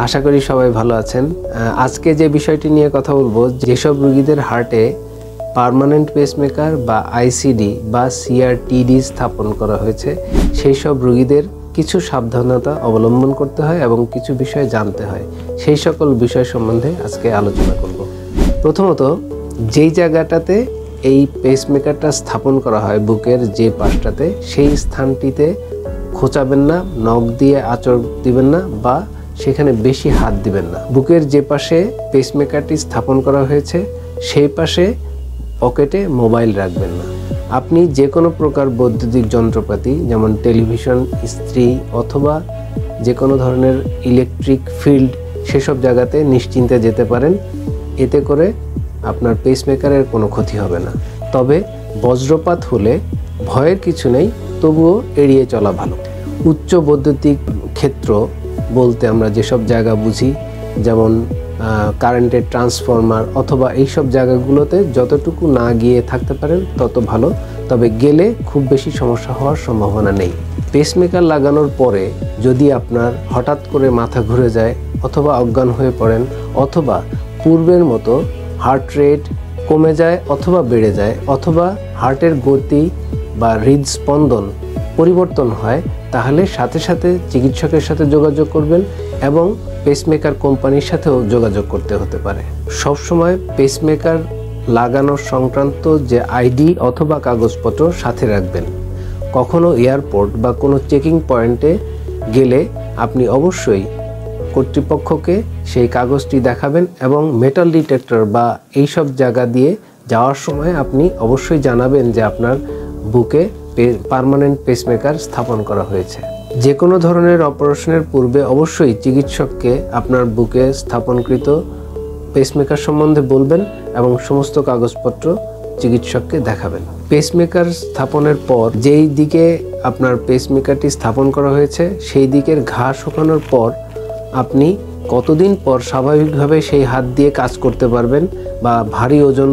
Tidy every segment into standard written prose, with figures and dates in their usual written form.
আশা করি সবাই ভালো আছেন। আজকে যে বিষয়টি নিয়ে কথা বলবো, যেসব রোগীদের হার্টে পার্মানেন্ট পেসমেকার বা আইসিডি বা সিআরটিডি স্থাপন করা হয়েছে, সেই সব রোগীদের কিছু সাবধানতা অবলম্বন করতে হয় এবং কিছু বিষয় জানতে হয়। সেই সকল বিষয় সম্বন্ধে আজকে আলোচনা করব। প্রথমত, যেই জায়গাটাতে এই পেসমেকারটা স্থাপন করা হয়, বুকের যে পাশটাতে, সেই স্থানটিতে খোঁচাবেন না, নখ দিয়ে আঁচড় দিবেন না বা সেখানে বেশি হাত দিবেন না। বুকের যে পাশে পেসমেকারটি স্থাপন করা হয়েছে সেই পাশে পকেটে মোবাইল রাখবেন না। আপনি যে কোনো প্রকার বৈদ্যুতিক যন্ত্রপাতি যেমন টেলিভিশন, ইস্ত্রি অথবা যে কোনো ধরনের ইলেকট্রিক ফিল্ড, সেসব জায়গাতে নিশ্চিন্তে যেতে পারেন। এতে করে আপনার পেসমেকারের কোনো ক্ষতি হবে না। তবে বজ্রপাত হলে ভয়ের কিছু নেই, তবুও এড়িয়ে চলা ভালো। উচ্চ বৈদ্যুতিক ক্ষেত্র বলতে আমরা যেসব জায়গা বুঝি, যেমন কারেন্টের ট্রান্সফরমার অথবা এইসব জায়গাগুলোতে যতটুকু না গিয়ে থাকতে পারেন তত ভালো। তবে গেলে খুব বেশি সমস্যা হওয়ার সম্ভাবনা নেই। পেসমেকার লাগানোর পরে যদি আপনার হঠাৎ করে মাথা ঘুরে যায় অথবা অজ্ঞান হয়ে পড়েন অথবা পূর্বের মতো হার্ট রেট কমে যায় অথবা বেড়ে যায় অথবা হার্টের গতি বা হৃদস্পন্দন পরিবর্তন হয়, তাহলে সাথে সাথে চিকিৎসকের সাথে যোগাযোগ করবেন এবং পেসমেকার কোম্পানির সাথেও যোগাযোগ করতে হতে পারে। সবসময় পেসমেকার লাগানোর সংক্রান্ত যে আইডি অথবা কাগজপত্র সাথে রাখবেন। কখনো এয়ারপোর্ট বা কোনো চেকিং পয়েন্টে গেলে আপনি অবশ্যই কর্তৃপক্ষকে সেই কাগজটি দেখাবেন এবং মেটাল ডিটেক্টর বা এইসব জায়গা দিয়ে যাওয়ার সময় আপনি অবশ্যই জানাবেন যে আপনার বুকে পার্মানেন্ট পেসমেকার স্থাপন করা হয়েছে। যে কোনো ধরনের অপারেশনের পূর্বে অবশ্যই চিকিৎসককে আপনার বুকে স্থাপনকৃত পেসমেকার সম্বন্ধে বলবেন এবং সমস্ত কাগজপত্র চিকিৎসককে দেখাবেন। পেসমেকার স্থাপনের পর যেই দিকে আপনার পেসমেকারটি স্থাপন করা হয়েছে সেই দিকের ঘা শুকানোর পর আপনি কতদিন পর স্বাভাবিকভাবে সেই হাত দিয়ে কাজ করতে পারবেন বা ভারী ওজন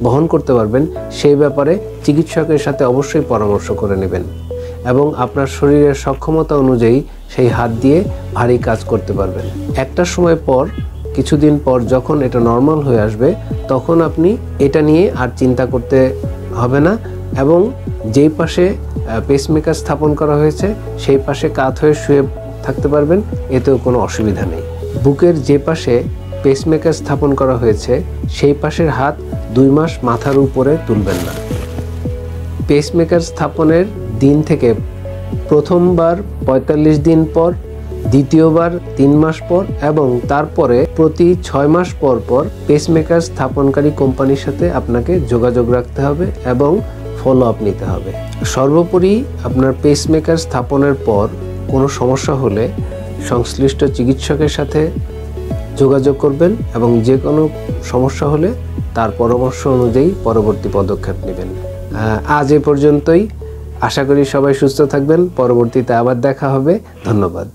বহন করতে পারবেন, সেই ব্যাপারে চিকিৎসকের সাথে অবশ্যই পরামর্শ করে নেবেন এবং আপনার শরীরের সক্ষমতা অনুযায়ী সেই হাত দিয়ে ভারী কাজ করতে পারবেন। একটা সময় পর, কিছুদিন পর যখন এটা নর্মাল হয়ে আসবে, তখন আপনি এটা নিয়ে আর চিন্তা করতে হবে না এবং যেই পাশে পেসমেকার স্থাপন করা হয়েছে সেই পাশে কাত হয়ে শুয়ে থাকতে পারবেন, এতেও কোনো অসুবিধা নেই। বুকের যে পাশে পেসমেকার স্থাপন করা হয়েছে সেই পাশের হাত 2 মাস মাথার উপরে তুলবেন না। পেসমেকার স্থাপনের দিন থেকে প্রথমবার 45 দিন পর, দ্বিতীয়বার 3 মাস পর এবং তারপরে প্রতি 6 মাস পর পর পেসমেকার স্থাপনকারী কোম্পানির সাথে আপনাকে যোগাযোগ রাখতে হবে এবং ফলো আপ নিতে হবে। সর্বোপরি আপনার পেসমেকার স্থাপনের পর কোনো সমস্যা হলে সংশ্লিষ্ট চিকিৎসকের সাথে যোগাযোগ করবেন এবং যে কোনো সমস্যা হলে তার পরামর্শ অনুযায়ী পরবর্তী পদক্ষেপ নেবেন। আজ এ পর্যন্তই। আশা করি সবাই সুস্থ থাকবেন। পরবর্তীতে আবার দেখা হবে। ধন্যবাদ।